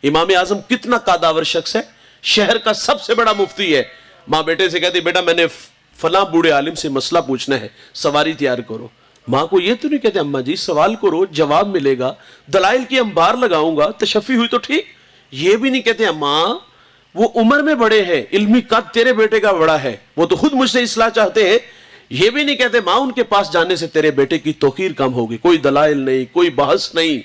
इमाम आजम कितना कादावर शख्स है, शहर का सबसे बड़ा मुफ्ती है। माँ बेटे से कहती बेटा मैंने फला बूढ़े आलिम से मसला पूछना है, सवारी तैयार करो। माँ को ये तो नहीं कहते अम्मा जी सवाल करो जवाब मिलेगा, दलाइल की अंबार लगाऊंगा, तशफ़ी हुई तो ठीक। ये भी नहीं कहते अम्मा वो उम्र में बड़े हैं, इल्मी कद तेरे बेटे का बड़ा है, वो तो खुद मुझसे इस्लाह चाहते हैं। ये भी नहीं कहते माँ उनके पास जाने से तेरे बेटे की तौकीर कम होगी, कोई दलाइल नहीं, कोई बहस नहीं।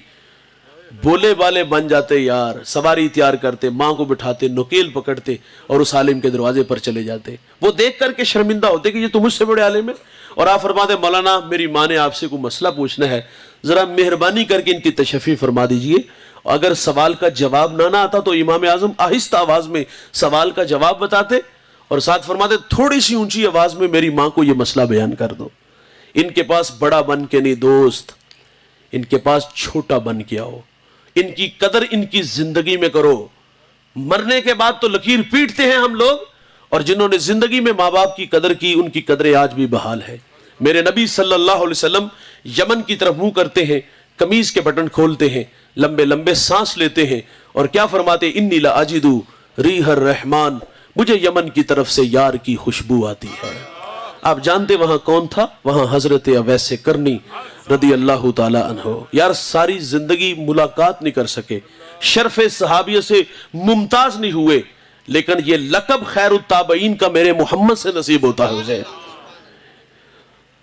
बोले वाले बन जाते यार, सवारी तैयार करते, माँ को बिठाते, नुकेल पकड़ते और उस आलिम के दरवाजे पर चले जाते। वो देख करके शर्मिंदा होते कि ये तो मुझसे बड़े आलिम है। और आप फरमाते मौलाना मेरी माँ ने आपसे कोई मसला पूछना है, जरा मेहरबानी करके इनकी तशफ़ी फरमा दीजिए। अगर सवाल का जवाब ना आता तो इमाम आजम आहिस्ता आवाज में सवाल का जवाब बताते और साथ फरमाते थोड़ी सी ऊंची आवाज में मेरी माँ को यह मसला बयान कर दो। इनके पास बड़ा बन के नहीं दोस्त, इनके पास छोटा बन के आओ। इनकी कदर इनकी जिंदगी में करो। मरने के बाद तो लकीर पीटते हैं हम लोग, और जिन्होंने जिंदगी में माँ बाप की कदर की उनकी कदरें आज भी बहाल है। मेरे नबी सल्लल्लाहु अलैहि वसल्लम यमन की तरफ मुंह करते हैं, कमीज के बटन खोलते हैं, लंबे लंबे सांस लेते हैं और क्या फरमाते इन्नी ला अजिदु रीहर रहमान, मुझे यमन की तरफ से यार की खुशबू आती है। आप जानते वहां कौन था? वहां हजरत अवैस करनी रदी अल्लाह ताला अन्हो। यार सारी जिंदगी मुलाकात नहीं कर सके, शर्फ सहाबिया से मुमताज नहीं हुए, लेकिन ये लकब खैरुत ताबईन का मेरे मोहम्मद से नसीब होता है। उसे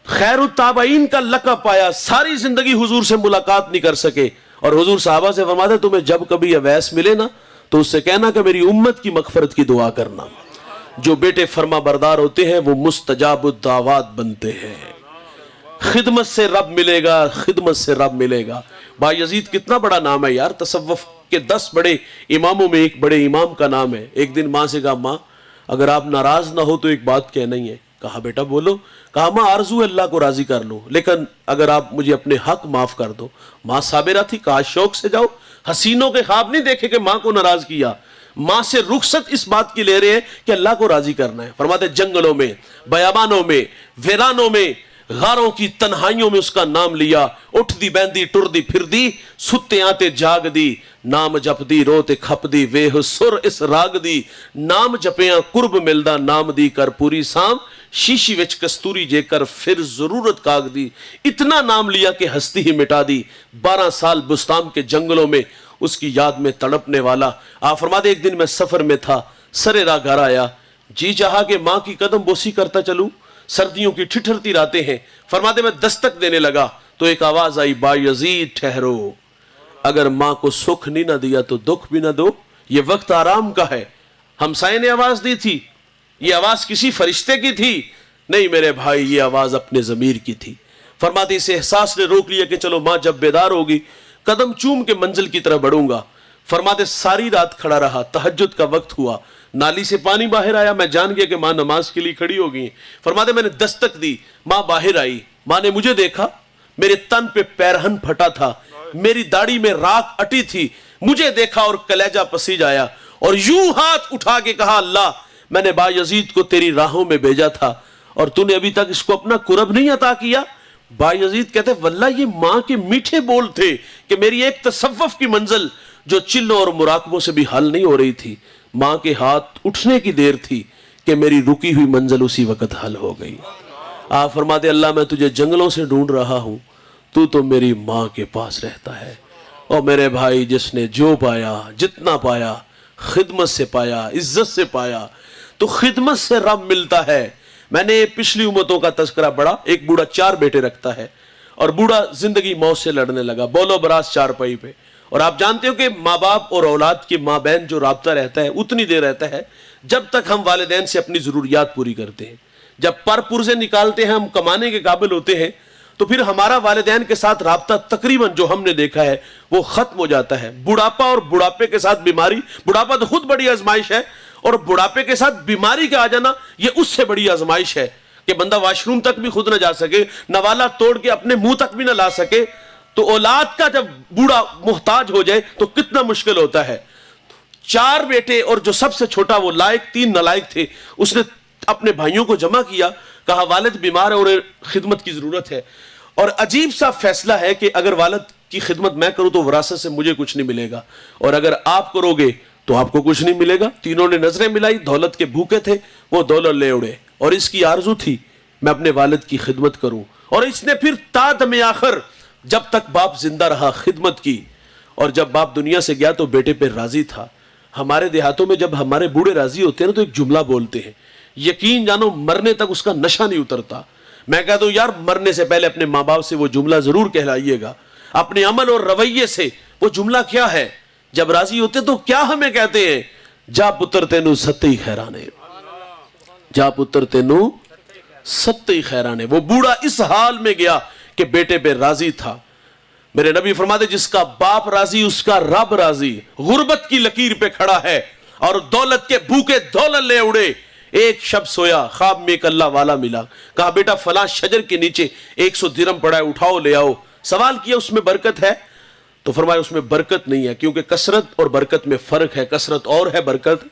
खैरुत ताबईन का लकब पाया, सारी जिंदगी हुजूर से मुलाकात नहीं कर सके। और हुजूर साहबा से फरमाते तुम्हें जब कभी अवैस मिले ना तो उससे कहना कि मेरी उम्मत की मगफरत की दुआ करना। जो बेटे फरमा बरदार होते हैं वो मुस्तजाबुद दावात बनते हैं। खिदमत से रब मिलेगा, खिदमत से रब मिलेगा। बायजीद कितना बड़ा नाम है यार, तसव्वुफ के 10 बड़े इमामों में एक बड़े इमाम का नाम है। एक दिन माँ से कहा माँ अगर आप नाराज ना हो तो एक बात कहना ही है। कहा बेटा बोलो। कहा माँ आरजू अल्लाह को राजी कर लो, लेकिन अगर आप मुझे अपने हक माफ कर दो। माँ साबिरा थी। कहा शौक से जाओ, हसीनों के ख्वाब नहीं देखे कि माँ को नाराज किया। माँ से रुखसत इस बात की ले रहे हैं कि अल्लाह को राजी करना है। फरमाते जंगलों में, बयाबानों में, वीरानों में, गारों की तन्हाइयों में उसका नाम लिया। उठ दी बैंदी टुर दी फिर दी, सुते आते जाग दी, नाम जप दी रोते खप दी, वेह सुर इस राग दी, नाम जपिया कुर्ब मिलदा, नाम दी कर पूरी साम, शीशी विच कस्तूरी जेकर फिर जरूरत काग दी। इतना नाम लिया कि हस्ती ही मिटा दी। 12 साल बुस्तान के जंगलों में उसकी याद में तड़पने वाला। आप फरमाते एक दिन मैं सफर में था, सरे राह घर आया, जी चाहा कि माँ की कदम बोसी करता चलूं। सर्दियों की ठिठुरती रातें हैं। फरमाते मैं दस्तक देने लगा तो एक आवाज आई बायजीद ठहरो, अगर माँ को सुख नहीं ना दिया तो दुख भी ना दो, ये वक्त आराम का है। हमसाये ने आवाज दी थी, ये आवाज किसी फरिश्ते की थी? नहीं मेरे भाई, ये आवाज अपने जमीर की थी। फरमाते इस एहसास ने रोक लिया कि चलो माँ जब बेदार होगी कदम चूम के मंजिल की तरफ बढ़ूंगा। फरमाते सारी रात खड़ा रहा, तहज्जुद का वक्त हुआ, नाली से पानी बाहर आया, मैं जान गया कि माँ नमाज के लिए खड़ी हो गई। फरमाते मैंने दस्तक दी, माँ बाहर आई। माँ ने मुझे देखा, मेरे तन पे पैरहन फटा था, मेरी दाढ़ी में राख अटी थी। मुझे देखा और कलेजा पसीज आया और यूं हाथ उठा के कहा अल्लाह मैंने बायजीद को तेरी राहों में भेजा था और तूने अभी तक इसको अपना कुरब नहीं अता किया। बायजीद कहते वल्लाह ये माँ के मीठे बोल थे कि मेरी एक तसव्वुफ की मंजिल जो चिल्लों और मुराकबों से भी हल नहीं हो रही थी, माँ के हाथ उठने की देर थी कि मेरी रुकी हुई मंजिल उसी वक्त हल हो गई। आप फरमाते अल्लाह मैं तुझे जंगलों से ढूंढ रहा हूं, तू तो मेरी माँ के पास रहता है। और मेरे भाई जिसने जो पाया जितना पाया खिदमत से पाया, इज्जत से पाया, तो खिदमत से रब मिलता है। मैंने पिछली उम्मतों का तस्करा पढ़ा। एक बूढ़ा 4 बेटे रखता है और बूढ़ा जिंदगी मौत से लड़ने लगा, बोलो बरास चारपाई पे। और आप जानते हो कि माँ बाप और औलाद के माँ बहन जो राब्ता रहता है उतनी देर रहता है जब तक हम वालिदैन से अपनी जरूरियात पूरी करते हैं। जब पर पुर्जे निकालते हैं, हम कमाने के काबिल होते हैं, तो फिर हमारा वालिदैन के साथ राब्ता तकरीबन जो हमने देखा है वो खत्म हो जाता है। बुढ़ापा और बुढ़ापे के साथ बीमारी, बुढ़ापा तो खुद बड़ी आजमाइश है और बुढ़ापे के साथ बीमारी का आ जाना ये उससे बड़ी आजमाइश है कि बंदा वॉशरूम तक भी खुद ना जा सके, नवाला तोड़ के अपने मुंह तक भी ना ला सके। तो औलाद का जब बूढ़ा मुहताज हो जाए तो कितना मुश्किल होता है। 4 बेटे और जो सबसे छोटा वो लायक, 3 नालायक थे। उसने अपने भाइयों को जमा किया, कहा वालिद बीमार है और खिदमत की जरूरत है। और अजीब सा फैसला है कि अगर वालिद کی خدمت میں کروں تو وراثت سے مجھے کچھ نہیں ملے گا، اور اگر آپ کرو گے تو آپ کو کچھ نہیں ملے گا۔ تینوں نے نظریں ملائی، دولت کے بھوکے تھے، وہ دولت لے اڑے، اور اس کی آرزو تھی میں اپنے والد کی خدمت کروں، اور اس نے پھر تا دم آخر جب تک باپ زندہ رہا خدمت کی، اور جب باپ دنیا سے گیا تو بیٹے پہ راضی تھا۔ ہمارے دیہاتوں میں جب ہمارے بوڑھے راضی ہوتے ہیں نا تو ایک جملہ بولتے ہیں، یقین جانو مرنے تک اس کا نشہ نہیں اترتا۔ میں کہتا ہوں یار مرنے سے پہلے اپنے ماں باپ سے وہ جملہ ضرور کہلائیے گا، اپنے عمل اور رویے سے۔ وہ جملہ کیا ہے؟ جب راضی ہوتے تو کیا ہمیں کہتے ہیں؟ جا پتر تینو ستّی خیرانے، جا پتر تینو ستّی خیرانے۔ وہ بوڑھا اس حال میں گیا کہ بیٹے پہ راضی تھا۔ میرے نبی فرماتے جس کا باپ راضی اس کا رب راضی۔ غربت کی لکیر پہ کھڑا ہے اور دولت کے بھوکے دولت لے اڑے۔ ایک شب سویا، خواب میں ایک اللہ والا ملا، کہا بیٹا فلاں شجر کے نیچے 100 درہم پڑا ہے، اٹھاؤ لے آؤ۔ سوال کیا اس میں برکت ہے؟ تو فرمایا اس میں برکت نہیں ہے، کیونکہ کثرت اور برکت میں فرق ہے، کثرت اور ہے برکت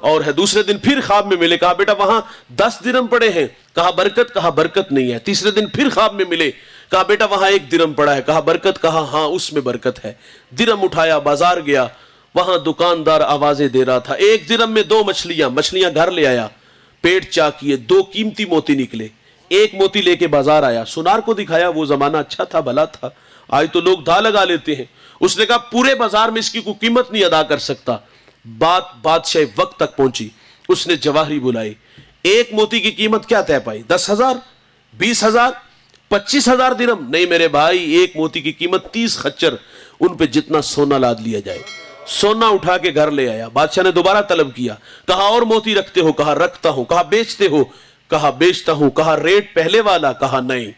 اور ہے۔ دوسرے دن پھر خواب میں ملے، کہا بیٹا وہاں 10 درہم پڑے ہیں، کہا برکت نہیں ہے۔ تیسرے دن پھر خواب میں ملے، کہا بیٹا وہاں 1 درہم پڑا ہے، کہا برکت، کہا ہاں اس میں برکت ہے۔ درہم اٹھایا، بازار گیا، وہاں دکاندار آوازیں دے رہا تھا، 1 درہم میں 2 مچھلیاں گھر لے آیا، پیٹ چاک کیے، 2 قیمتی موتی نکلے، 1 موتی لے کے بازار آیا، سونار کو دکھایا، وہ زمانہ اچھا تھا بھلا تھا، آج تو لوگ دھا لگا لیتے ہیں۔ اس نے کہا پورے بازار میں اس کی کوئی قیمت نہیں ادا کر سکتا۔ بات بادشاہ وقت تک پہنچی، اس نے جواہری بلائی، 1 موتی کی قیمت کیا طے پائی؟ 10,000، 20,000، 25,000 درہم؟ نہیں میرے بھائی، 1 موتی کی قیمت 30 خچر، ان پہ جتنا سونا لاد لیا جائے۔ سونا اٹھا کے گھر لے آیا، بادشاہ نے دوبارہ طلب کیا، کہا اور موتی رکھتے ہو؟ کہا رکھتا ہوں۔ کہا بیچتے ہو؟ کہا بیچتا ہوں۔ کہا ریٹ پہلے والا؟ کہا نہیں،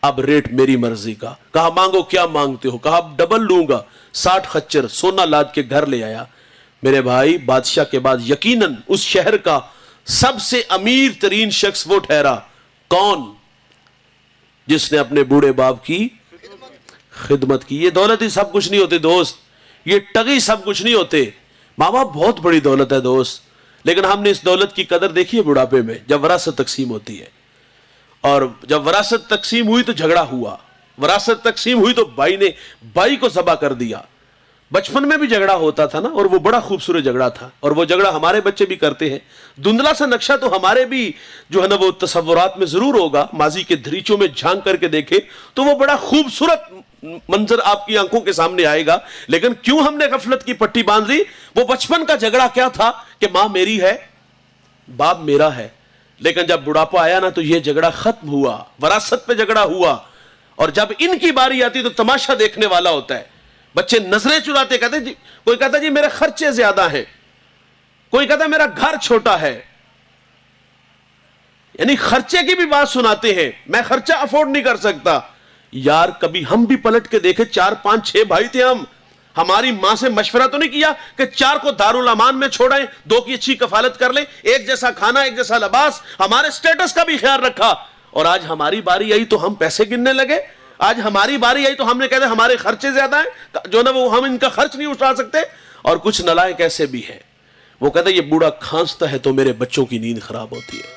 اب ریٹ میری مرضی کا۔ کہا مانگو، کیا مانگتے ہو؟ کہا ڈبل لوں گا، 60 خچر سونا لاد کے گھر لے آیا۔ میرے بھائی بادشاہ کے بعد یقیناً اس شہر کا سب سے امیر ترین شخص وہ ٹھہرا، کون؟ جس نے اپنے بوڑھے باپ کی خدمت کی۔ یہ دولت ہی سب کچھ نہیں ہوتے دوست، یہ ٹگی سب کچھ نہیں ہوتے۔ ماں باپ بہت بڑی دولت ہے دوست، لیکن ہم نے اس دولت کی قدر دیکھی ہے بڑھاپے میں جب وراثت تقسیم ہوتی ہے۔ اور جب وراثت تقسیم ہوئی تو جھگڑا ہوا، وراثت تقسیم ہوئی تو بھائی نے بھائی کو ذبح کر دیا۔ بچپن میں بھی جھگڑا ہوتا تھا نا، اور وہ بڑا خوبصورت جھگڑا تھا، اور وہ جھگڑا ہمارے بچے بھی کرتے ہیں۔ دھندلا سا نقشہ تو ہمارے بھی جو ہے نا وہ تصورات میں ضرور ہوگا، ماضی کے دریچوں میں جھانک کر کے دیکھے تو وہ بڑا خوبصورت منظر آپ کی آنکھوں کے سامنے آئے گا۔ لیکن کیوں ہم نے غفلت کی پٹی باندھ لی؟ وہ بچپن کا جھگڑا کیا تھا کہ ماں میری ہے، باپ میرا ہے، لیکن جب بڑھاپا آیا نا تو یہ جھگڑا ختم ہوا، وراثت پہ جھگڑا ہوا۔ اور جب ان کی باری آتی تو تماشا دیکھنے والا ہوتا ہے، بچے نظریں چراتے، کہتے جی، کوئی کہتا جی میرے خرچے زیادہ ہیں، کوئی کہتا میرا گھر چھوٹا ہے، یعنی خرچے کی بھی بات سناتے ہیں، میں خرچہ افورڈ نہیں کر سکتا۔ یار کبھی ہم بھی پلٹ کے دیکھے، 4 5 6 بھائی تھے ہم، ہماری ماں سے مشورہ تو نہیں کیا کہ 4 کو دارالامان میں چھوڑائیں، 2 کی اچھی کفالت کر لیں، ایک جیسا کھانا، ایک جیسا لباس، ہمارے سٹیٹس کا بھی خیال رکھا۔ اور آج ہماری باری آئی تو ہم پیسے گننے لگے، آج ہماری باری آئی تو ہم نے کہتے ہمارے خرچے زیادہ ہیں، جو نا وہ ہم ان کا خرچ نہیں اٹھا سکتے۔ اور کچھ نالائق ایسے بھی ہیں، وہ کہتے یہ بوڑھا کھانستا ہے تو میرے بچوں کی نیند خراب ہوتی ہے۔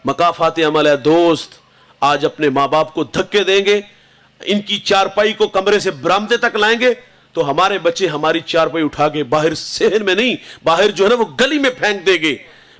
مکافات عمل ہے دوست، آج اپنے ماں باپ کو دھکے دیں گے، ان کی چارپائی کو کمرے سے برآمدے تک لائیں گے تو ہمارے بچے ہماری چارپائی اٹھا کے باہر صحن میں نہیں، باہر جو ہے نا وہ گلی میں پھینک دیں گے۔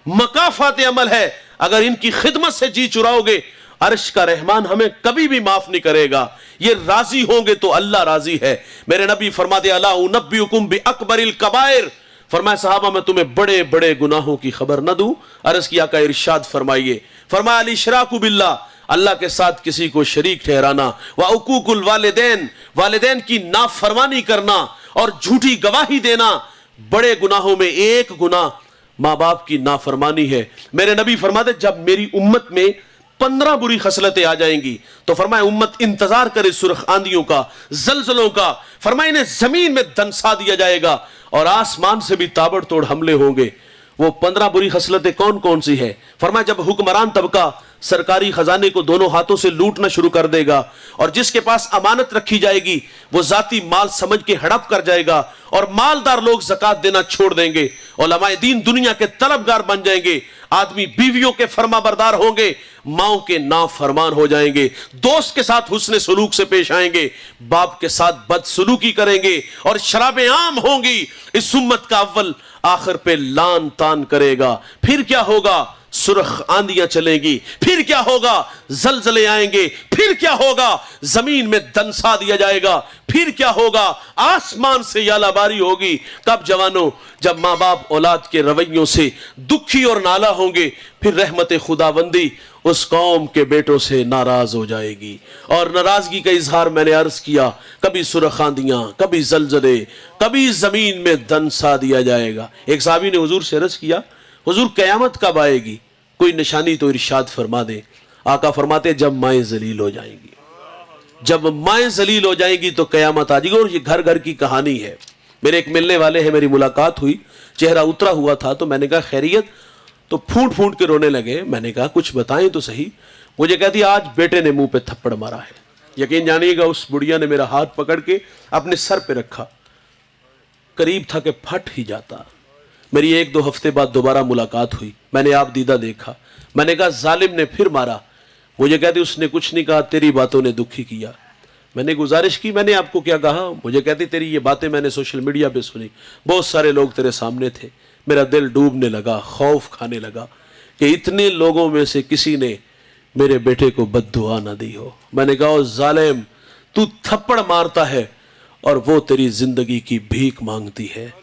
مکافات عمل ہے، اگر ان کی خدمت سے جی چراؤ گے عرش کا رحمان ہمیں کبھی بھی معاف نہیں کرے گا۔ یہ راضی ہوں گے تو اللہ راضی ہے۔ میرے نبی فرماتے الا انبئکم باکبر الکبائر، فرمایا صحابہ میں تمہیں بڑے بڑے گناہوں کی خبر نہ دوں؟ عرض کیا کہ ارشاد فرمائیے، فرمایا الاشراک باللہ، اللہ کے ساتھ کسی کو شریک ٹھہرانا، وعقوق الوالدین، والدین کی نافرمانی کرنا اور جھوٹی گواہی دینا۔ بڑے گناہوں میں ایک گناہ ماں باپ کی نافرمانی ہے۔ میرے نبی فرماتے جب میری امت میں 15 بری خصلتیں آ جائیں گی تو فرمایا امت انتظار کرے سرخ آندھیوں کا، زلزلوں کا، فرمایا انہیں زمین میں دنسا دیا جائے گا اور آسمان سے بھی تابڑ توڑ حملے ہوں گے۔ وہ 15 بری خصلتیں کون کون سی ہیں؟ فرمایا جب حکمران طبقہ سرکاری خزانے کو دونوں ہاتھوں سے لوٹنا شروع کر دے گا اور جس کے پاس امانت رکھی جائے گی وہ ذاتی مال سمجھ کے ہڑپ کر جائے گا اور مالدار لوگ زکوٰۃ دینا چھوڑ دیں گے، علماء دین دنیا کے طلبگار بن جائیں گے، آدمی بیویوں کے فرما بردار ہوں گے، माओ के नाफरमान हो जाएंगे, दोस्त के साथ हुस्न सलूक से पेश आएंगे, बाप के साथ बदसलूकी करेंगे और शराबें आम होंगी। इस उम्मत का अव्वल आखिर पे लान तान करेगा। फिर क्या होगा? सुरख आंधियां चलेंगी। फिर क्या होगा? जलजले आएंगे। फिर क्या होगा? जमीन में दनसा दिया जाएगा। फिर क्या होगा? आसमान से यालाबारी होगी। कब जवानों? जब माँ बाप औलाद के रवैयों से दुखी और नाला होंगे, फिर रहमत खुदाबंदी उस कौम के बेटों से नाराज हो जाएगी। और नाराजगी का इजहार मैंने अर्ज किया, कभी सुरख आंधियां, कभी जलजले, कभी जमीन में दनसा दिया जाएगा। एक साहबी ने हुजूर से अर्ज किया, हुजूर क़यामत कब आएगी? कोई निशानी तो इरशाद फरमा दे। आका फरमाते, जब माएँ जलील हो जाएंगी। जब माएँ जलील हो जाएंगी तो क़यामत आ जाएगी। और ये घर घर की कहानी है। मेरे एक मिलने वाले हैं, मेरी मुलाकात हुई, चेहरा उतरा हुआ था, तो मैंने कहा खैरियत? तो फूट फूट के रोने लगे। मैंने कहा कुछ बताएं तो सही। मुझे कहती, आज बेटे ने मुंह पे थप्पड़ मारा है। यकीन जानिएगा, उस बुढ़िया ने मेरा हाथ पकड़ के अपने सर पे रखा, करीब था कि फट ही जाता। मेरी 1-2 हफ्ते बाद दोबारा मुलाकात हुई, मैंने आप दीदा देखा। मैंने कहा जालिम ने फिर मारा। मुझे कहती, उसने कुछ नहीं कहा, तेरी बातों ने दुखी किया। मैंने गुजारिश की, मैंने आपको क्या कहा? मुझे कहती, तेरी ये बातें मैंने सोशल मीडिया पे सुनी, बहुत सारे लोग तेरे सामने थे, मेरा दिल डूबने लगा, खौफ खाने लगा कि इतने लोगों में से किसी ने मेरे बेटे को बद्दुआ ना दी हो। मैंने कहा, जालिम, तू थप्पड़ मारता है और वो तेरी जिंदगी की भीख मांगती है।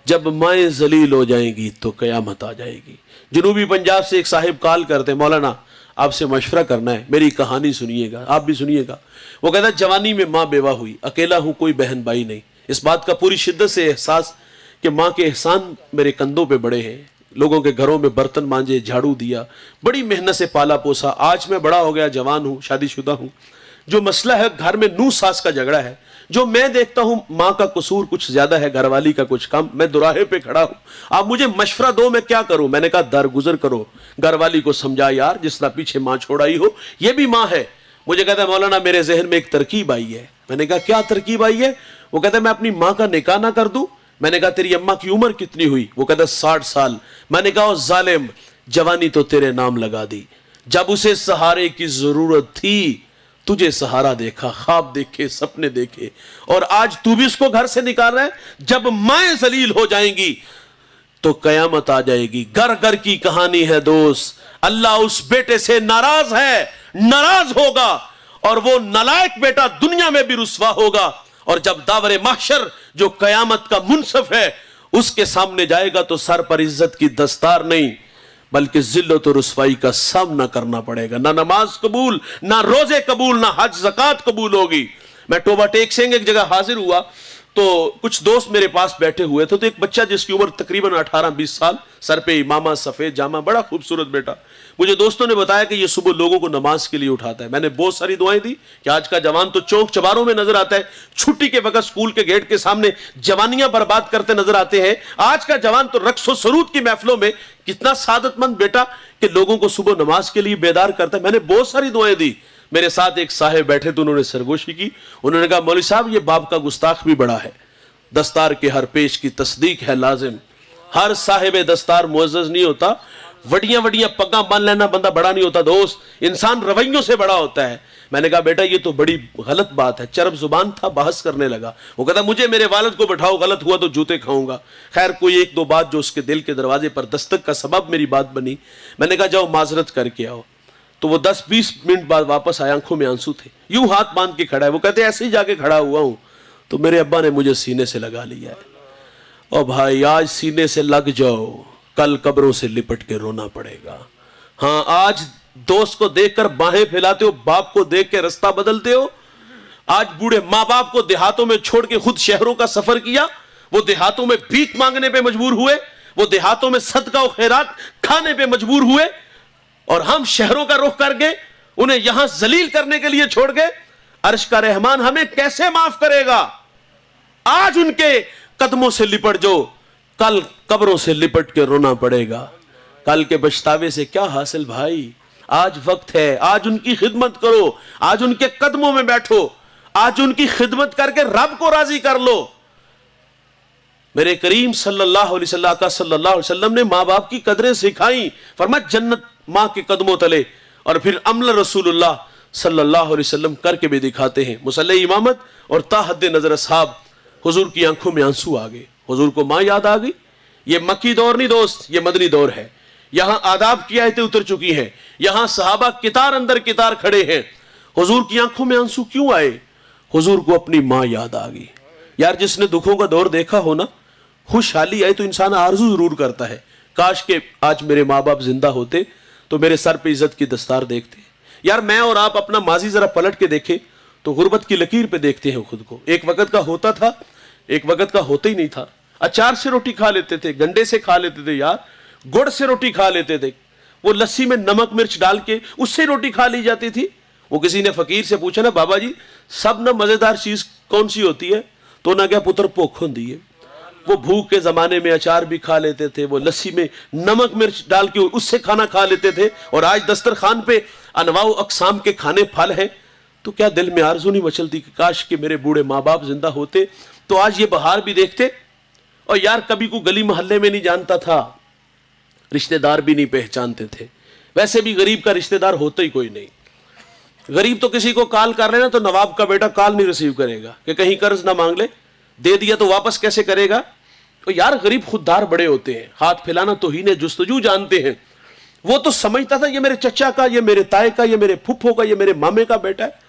जब माएँ जलील हो जाएंगी तो क़यामत आ जाएगी। जनूबी पंजाब से एक साहिब कॉल करते, मौलाना आपसे मशवरा करना है, मेरी कहानी सुनिएगा, आप भी सुनिएगा। वो कहता, जवानी में माँ बेवा हुई, अकेला हूँ, कोई बहन भाई नहीं। इस बात का पूरी शिद्दत से एहसास कि माँ के एहसान मेरे कंधों पे बड़े हैं। लोगों के घरों में बर्तन मांजे, झाड़ू दिया, बड़ी मेहनत से पाला पोसा। आज मैं बड़ा हो गया, जवान हूँ, शादीशुदा हूँ। जो मसला है घर में नूह सास का झगड़ा है, जो मैं देखता हूं मां का कसूर कुछ ज्यादा है, घरवाली का कुछ कम। मैं दुराहे पे खड़ा हूं, आप मुझे मशवरा दो, मैं क्या करूं? मैंने कहा, दरगुजर करो, घरवाली को समझा यार, जिस तरह पीछे मां छोड़ाई हो, ये भी मां है। मुझे कहता है, मौलाना मेरे जहन में एक तरकीब आई है। मैंने कहा, क्या तरकीब आई है? वो कहता है, मैं अपनी मां का निकाह ना कर दूं। मैंने कहा, तेरी अम्मा की उम्र कितनी हुई? वो कहता है, 60 साल। मैंने कहा, जालिम, जवानी तो तेरे नाम लगा दी। जब उसे सहारे की जरूरत थी, तुझे सहारा देखा, ख्वाब देखे, सपने देखे, और आज तू भी उसको घर से निकाल रहा है। जब माएँ जलील हो जाएंगी तो कयामत आ जाएगी। घर घर की कहानी है दोस्त। अल्लाह उस बेटे से नाराज है, नाराज होगा, और वो नालायक बेटा दुनिया में भी रुसवा होगा। और जब दावरे महशर जो कयामत का मुनसफ है उसके सामने जाएगा तो सर पर इज्जत की दस्तार नहीं बल्कि जिल्लत और रुसवाई का सामना करना पड़ेगा। ना नमाज कबूल, ना रोजे कबूल, ना हज ज़कात कबूल होगी। मैं टोबा टेक सिंह एक जगह हाजिर हुआ तो कुछ दोस्त मेरे पास बैठे हुए थे, तो एक बच्चा जिसकी उम्र तकरीबन 18-20 साल, सर पे इमामा, सफेद जामा, बड़ा खूबसूरत बेटा, मुझे दोस्तों ने बताया कि ये सुबह लोगों को नमाज के लिए उठाता है। मैंने बहुत सारी दुआएं दी कि आज का जवान तो चौक चबारों में नजर आता है, छुट्टी के वक्त स्कूल के गेट के सामने जवानियां बर्बाद करते नजर आते हैं। आज का जवान तो रक्स व सरूद की महफिलों में कितना सादतमंद बेटा कि लोगों को सुबह नमाज के लिए बेदार करता है। मैंने बहुत सारी दुआएं दी। मेरे साथ एक साहिब बैठे थे, उन्होंने सरगोशी की। उन्होंने कहा, मौलवी साहब ये बाप का गुस्ताख भी बड़ा है, दस्तार के हर पेश की तस्दीक है लाजिम। हर साहिब दस्तार मुअज़्ज़ज़ नहीं होता, वडियां वडियां पग्गा बांध लेना बंदा बड़ा नहीं होता दोस्त, इंसान रवैयों से बड़ा होता है। मैंने कहा, बेटा ये तो बड़ी गलत बात है। चरब जुबान था, बहस करने लगा। वो कहता, मुझे मेरे वालिद को बैठाओ, गलत हुआ तो जूते खाऊंगा। खैर कोई 1-2 बात जो उसके दिल के दरवाजे पर दस्तक का सबब मेरी बात बनी। मैंने कहा, जाओ माजरत करके आओ। तो वो 10-20 मिनट बाद वापस आया, आंखों में आंसू थे, यूं हाथ बांध के खड़ा है। वो कहते, ऐसे ही जाके खड़ा हुआ हूं तो मेरे अब्बा ने मुझे सीने से लगा लिया है। और भाई आज सीने से लग जाओ, कल कब्रों से लिपट के रोना पड़ेगा। हाँ, आज दोस्त को देखकर बाहें फैलाते हो, बाप को देख के रास्ता बदलते हो। आज बूढ़े माँ बाप को देहातों में छोड़ के खुद शहरों का सफर किया, वो देहातों में भीख मांगने पे मजबूर हुए, वो देहातों में सदका और खैरात खाने पे मजबूर हुए, और हम शहरों का रुख कर गए, उन्हें यहां जलील करने के लिए छोड़ गए। अर्श का रहमान हमें कैसे माफ करेगा? आज उनके कदमों से लिपट जो, कल कब्रों से लिपट के रोना पड़ेगा। कल के पछतावे से क्या हासिल भाई? आज वक्त है, आज उनकी खिदमत करो, आज उनके कदमों में बैठो, आज उनकी खिदमत करके रब को राजी कर लो। मेरे करीम सल्लल्लाहु अलैहि वसल्लम ने माँ बाप की कदरें सिखाई। फरमाया, जन्नत माँ के कदमों तले اور پھر عمل رسول اللہ صلی اللہ علیہ وسلم کر کے بھی دکھاتے ہیں. مصلی امامت اور تا حد نظر اصحاب حضور کی آنکھوں میں آنسو آ گئے. حضور کو ماں یاد آ گئی. یہ مکی دور نہیں دوست، یہ مدنی دور ہے. یہاں آداب کی آیتیں اتر چکی ہیں. یہاں صحابہ کتار اندر کتار کھڑے ہیں. حضور کی آنکھوں میں آنسو کیوں آئے؟ حضور کو اپنی ماں یاد آ گئی. یار جس نے دکھوں کا دور دیکھا ہو نا، خوشحالی آئے تو انسان آرزو ضرور کرتا ہے، کاش کہ آج میرے ماں باپ زندہ ہوتے تو میرے سر پہ عزت کی دستار دیکھتے. یار میں اور آپ اپنا ماضی ذرا پلٹ کے دیکھیں تو غربت کی لکیر پہ دیکھتے ہیں خود کو. ایک وقت کا ہوتا تھا، ایک وقت کا ہوتا ہی نہیں تھا. اچار سے روٹی کھا لیتے تھے، گنڈے سے کھا لیتے تھے، یار گڑ سے روٹی کھا لیتے تھے. وہ لسی میں نمک مرچ ڈال کے اس سے روٹی کھا لی جاتی تھی. وہ کسی نے فقیر سے پوچھا نا، بابا جی سب نہ مزیدار چیز کون سی ہوتی ہے؟ تو نہ کیا پتر پوکھ ہوندی ہے. وہ بھوک کے زمانے میں اچار بھی کھا لیتے تھے، وہ لسی میں نمک مرچ ڈال کے اس سے کھانا کھا لیتے تھے. اور آج دسترخوان پہ انواع و اقسام کے کھانے پھل ہیں تو کیا دل میں آرزو نہیں مچلتی کہ کاش کہ میرے بوڑھے ماں باپ زندہ ہوتے تو آج یہ بہار بھی دیکھتے. اور یار کبھی کو گلی محلے میں نہیں جانتا تھا، رشتہ دار بھی نہیں پہچانتے تھے. ویسے بھی غریب کا رشتہ دار ہوتا ہی کوئی نہیں. غریب تو کسی کو کال کر لینا تو نواب کا بیٹا کال نہیں ریسیو کرے گا کہ کہیں قرض نہ مانگ لے، دے دیا تو واپس کیسے کرے گا. تو یار غریب خوددار بڑے ہوتے ہیں، ہاتھ پھیلانا توہین جستجو جانتے ہیں. وہ تو سمجھتا تھا یہ میرے چچا کا، یہ میرے تائے کا، یہ میرے پھپھو کا، یہ میرے مامے کا بیٹا ہے.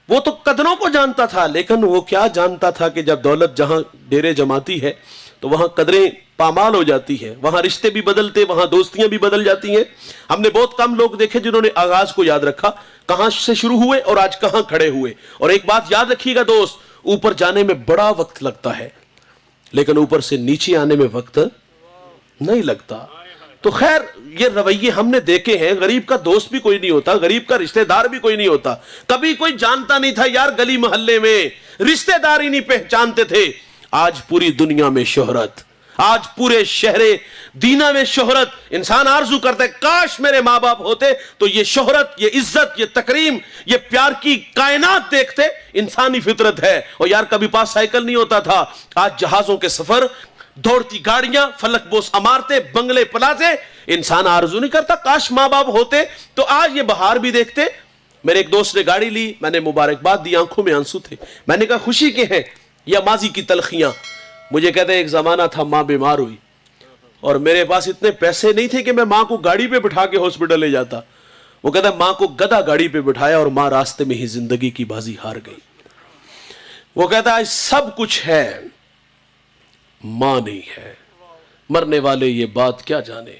وہ تو قدروں کو جانتا تھا، لیکن وہ کیا جانتا تھا کہ جب دولت جہاں ڈیرے جماتی ہے تو وہاں قدریں پامال ہو جاتی ہیں، وہاں رشتے بھی بدلتے، وہاں دوستیاں بھی بدل جاتی ہیں. ہم نے بہت کم لوگ دیکھے جنہوں نے آغاز کو یاد رکھا، کہاں سے شروع ہوئے اور آج کہاں کھڑے ہوئے. اور ایک بات یاد رکھیے گا دوست، اوپر جانے میں بڑا وقت لگتا ہے لیکن اوپر سے نیچے آنے میں وقت نہیں لگتا. تو خیر یہ رویے ہم نے دیکھے ہیں. غریب کا دوست بھی کوئی نہیں ہوتا، غریب کا رشتہ دار بھی کوئی نہیں ہوتا. کبھی کوئی جانتا نہیں تھا یار، گلی محلے میں رشتہ دار ہی نہیں پہچانتے تھے. آج پوری دنیا میں شہرت، آج پورے شہر دینا میں شہرت. انسان آرزو کرتا ہے کاش میرے ماں باپ ہوتے تو یہ شہرت، یہ عزت، یہ تکریم، یہ پیار کی کائنات دیکھتے. انسانی فطرت ہے. اور یار کبھی پاس سائیکل نہیں ہوتا تھا، آج جہازوں کے سفر، دوڑتی گاڑیاں، فلک بوس عمارتیں، بنگلے پلازے. انسان آرزو نہیں کرتا کاش ماں باپ ہوتے تو آج یہ بہار بھی دیکھتے. میرے ایک دوست نے گاڑی لی، میں نے مبارکباد دی، آنکھوں میں آنسو تھے. میں نے کہا خوشی کے ہیں یا ماضی کی تلخیاں؟ مجھے کہتے ہیں ایک زمانہ تھا ماں بیمار ہوئی اور میرے پاس اتنے پیسے نہیں تھے کہ میں ماں کو گاڑی پہ بٹھا کے ہاسپٹل لے جاتا. وہ کہتا ہے ماں کو گدھا گاڑی پہ بٹھایا اور ماں راستے میں ہی زندگی کی بازی ہار گئی. وہ کہتا ہے سب کچھ ہے، ماں نہیں ہے. مرنے والے یہ بات کیا جانے،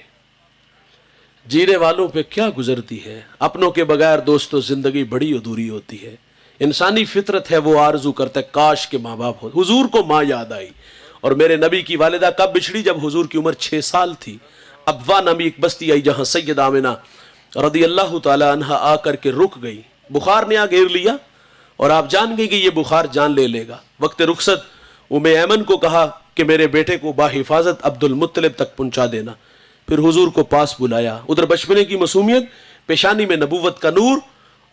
جینے والوں پہ کیا گزرتی ہے. اپنوں کے بغیر دوستو زندگی بڑی ادھوری ہوتی ہے. انسانی فطرت ہے، وہ آرزو کرتا ہے کاش کے ماں باپ ہو. حضور کو ماں یاد آئی. اور میرے نبی کی والدہ کب بچھڑی؟ جب حضور کی عمر 6 سال تھی. ابوا نامی ایک بستی آئی جہاں سیدہ آمنہ رضی اللہ تعالی عنہا آ کر کے رک گئی. بخار نے آ گھیر لیا اور آپ جان گئی کہ یہ بخار جان لے لے گا. وقت رخصت ام ایمن کو کہا کہ میرے بیٹے کو باحفاظت عبد المطلب تک پہنچا دینا. پھر حضور کو پاس بلایا. ادھر بچپنے کی معصومیت، پیشانی میں نبوت کا نور،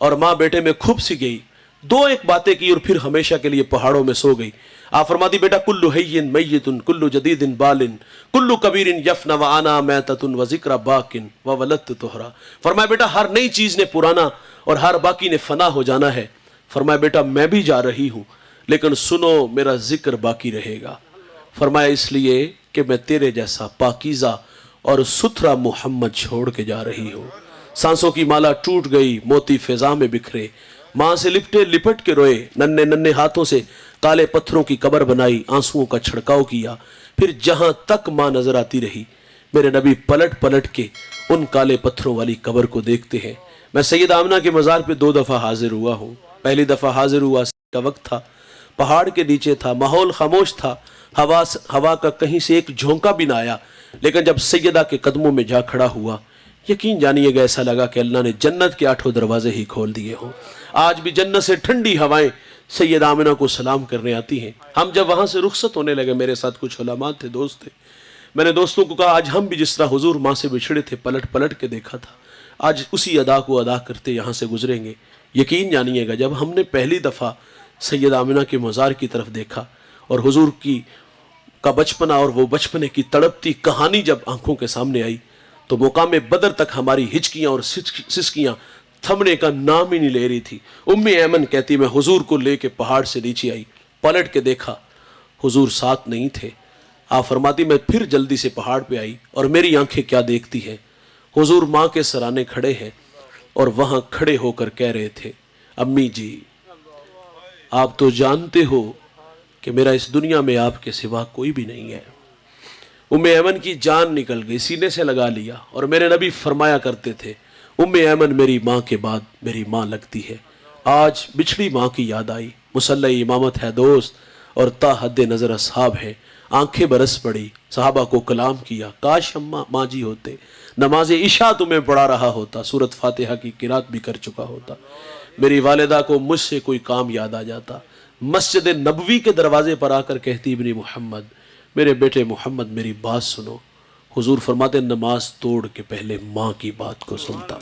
اور ماں بیٹے میں کھپ سی گئی. دو ایک باتیں کی اور پھر ہمیشہ کے لیے پہاڑوں میں سو گئی. آپ فرماتی بیٹا کلو حین میتن کلو جدید بالن کلو کبیر یفنا وانا میتۃ وذکر باقن وولدت طہرا. فرمایا بیٹا ہر نئی چیز نے پرانا اور ہر باقی نے فنا ہو جانا ہے. فرمایا بیٹا میں بھی جا رہی ہوں لیکن سنو میرا ذکر باقی رہے گا. فرمایا اس لیے کہ میں تیرے جیسا پاکیزہ اور ستھرا محمد چھوڑ کے جا رہی ہوں. سانسوں کی مالا ٹوٹ گئی، موتی فضا میں بکھرے. ماں سے لپٹے لپٹ کے روئے، ننھے ننھے ہاتھوں سے کالے پتھروں کی قبر بنائی، آنسوؤں کا چھڑکاؤ کیا. پھر جہاں تک ماں نظر آتی رہی میرے نبی پلٹ پلٹ کے ان کالے پتھروں والی قبر کو دیکھتے ہیں. میں سیدہ آمنہ کے مزار پہ 2 دفعہ حاضر ہوا ہوں. پہلی دفعہ حاضر ہوا کا وقت تھا، پہاڑ کے نیچے تھا، ماحول خاموش تھا، ہوا کا کہیں سے ایک جھونکا بھی نہ آیا. لیکن جب سیدہ کے قدموں میں جا کھڑا ہوا، یقین جانیے گا ایسا لگا کہ اللہ نے جنت کے 8 دروازے ہی کھول دیے ہوں. آج بھی جنت سے ٹھنڈی ہوائیں سیدہ آمنہ کو سلام کرنے آتی ہیں. ہم جب وہاں سے رخصت ہونے لگے، میرے ساتھ کچھ علماء تھے، دوست تھے، میں نے دوستوں کو کہا آج ہم بھی جس طرح حضور ماں سے بچھڑے تھے پلٹ پلٹ کے دیکھا تھا، آج اسی ادا کو ادا کرتے یہاں سے گزریں گے. یقین جانیے گا جب ہم نے پہلی دفعہ سیدہ آمنہ کے مزار کی طرف دیکھا اور حضور کا بچپنا اور وہ بچپنے کی تڑپتی کہانی جب آنکھوں کے سامنے آئی तो मुकाम बदर तक हमारी हिचकियां और सिसकियां थमने का नाम ही नहीं ले रही थी। उम्मे ऐमन कहती मैं हुजूर को लेके पहाड़ से नीचे आई, पलट के देखा हुजूर साथ नहीं थे। आप फरमाती मैं फिर जल्दी से पहाड़ पे आई और मेरी आंखें क्या देखती हैं, हुजूर माँ के सराने खड़े हैं और वहां खड़े होकर कह रहे थे अम्मी जी आप तो जानते हो कि मेरा इस दुनिया में आपके सिवा कोई भी नहीं है। उम्मे ऐमन की जान निकल गई, सीने से लगा लिया। और मेरे नबी फरमाया करते थे उम्मे ऐमन मेरी माँ के बाद मेरी माँ लगती है। आज बिछड़ी माँ की याद आई, मुसल्ला इमामत है दोस्त और ता हद नज़र असहाब है। आंखें बरस पड़ी, सहाबा को कलाम किया, काश अम्मा माँ जी होते, नमाज इशा तुम्हें पढ़ा रहा होता, सूरत फातिहा की किरात भी कर चुका होता। मेरी वालिदा को मुझसे कोई काम याद आ जाता, मस्जिद नबवी के दरवाजे पर आकर कहती इब्नी मोहम्मद मेरे बेटे मोहम्मद मेरी बात सुनो। हुजूर फरमाते नमाज तोड़ के पहले माँ की बात को सुनता।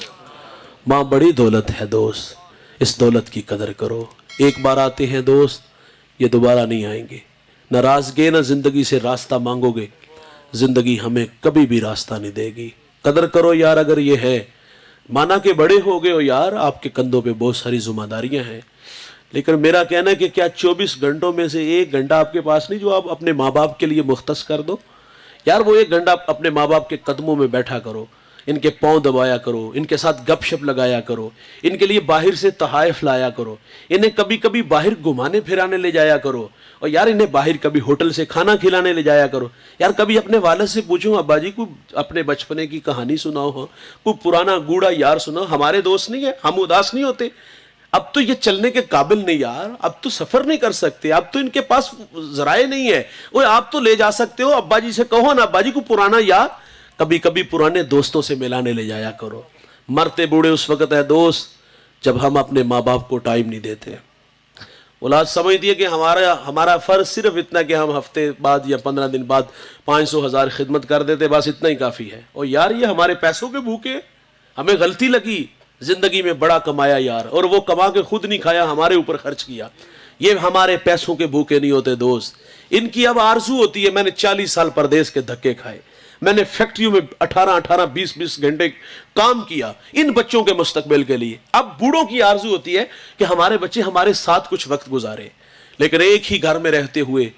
माँ बड़ी दौलत है दोस्त, इस दौलत की कदर करो। एक बार आते हैं दोस्त, ये दोबारा नहीं आएंगे। नाराजगी ना जिंदगी से रास्ता मांगोगे, जिंदगी हमें कभी भी रास्ता नहीं देगी। कदर करो यार, अगर ये है माना के बड़े हो गए हो यार, आपके कंधों पे बहुत सारी जिम्मेदारियां हैं, लेकिन मेरा कहना है कि क्या 24 घंटों में से 1 घंटा आपके पास नहीं जो आप अपने माँ बाप के लिए मुख्तस कर दो यार। वो 1 घंटा अपने माँ बाप के कदमों में बैठा करो, इनके पाँव दबाया करो, इनके साथ गपशप लगाया करो, इनके लिए बाहर से तहाइफ लाया करो, इन्हें कभी कभी बाहर घुमाने फिराने ले जाया करो, और यार इन्हें बाहर कभी होटल से खाना खिलाने ले जाया करो। यार कभी अपने वालिद से पूछो अब्बा जी को अपने बचपने की कहानी सुनाओ, हो कोई पुराना गूढ़ा यार सुनाओ। हमारे दोस्त नहीं है, हम उदास नहीं होते। अब तो ये चलने के काबिल नहीं यार, अब तो सफर नहीं कर सकते, अब तो इनके पास जराए नहीं है। वो आप तो ले जा सकते हो, अब्बा जी से कहो ना अब्बा जी को पुराना यार, कभी कभी पुराने दोस्तों से मिलाने ले जाया करो। मरते बूढ़े उस वक्त है दोस्त जब हम अपने माँ बाप को टाइम नहीं देते। औलाद समझती है कि हमारा फर्ज सिर्फ इतना कि हम हफ्ते बाद या 15 दिन बाद 500,000 खिदमत कर देते, बस इतना ही काफ़ी है। और यार ये हमारे पैसों के भूखे, हमें गलती लगी, जिंदगी में बड़ा कमाया यार, और वो कमा के खुद नहीं खाया, हमारे ऊपर खर्च किया। ये हमारे पैसों के भूखे नहीं होते दोस्त। इनकी अब आरजू होती है, मैंने 40 साल परदेश के धक्के खाए, मैंने फैक्ट्रियों में 18-18, 20-20 घंटे काम किया इन बच्चों के मुस्तकबिल के लिए। अब बूढ़ों की आरजू होती है कि हमारे बच्चे हमारे साथ कुछ वक्त गुजारे, लेकिन एक ही घर में रहते हुए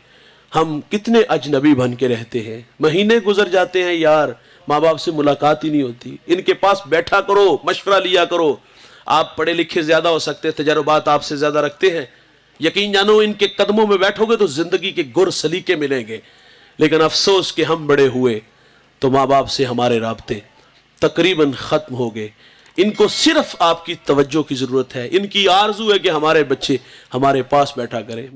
हम कितने अजनबी बन के रहते हैं। महीने गुजर जाते हैं यार, माँ बाप से मुलाकात ही नहीं होती। इनके पास बैठा करो, मशवरा लिया करो। आप पढ़े लिखे ज्यादा हो सकते, तजर्बात आपसे ज्यादा रखते हैं, यकीन जानो इनके कदमों में बैठोगे तो जिंदगी के गुर सलीके मिलेंगे। लेकिन अफसोस कि हम बड़े हुए तो माँ बाप से हमारे राब्ते तकरीबन ख़त्म हो गए। इनको सिर्फ आपकी तवज्जो की ज़रूरत है, इनकी आरजू है कि हमारे बच्चे हमारे पास बैठा करें।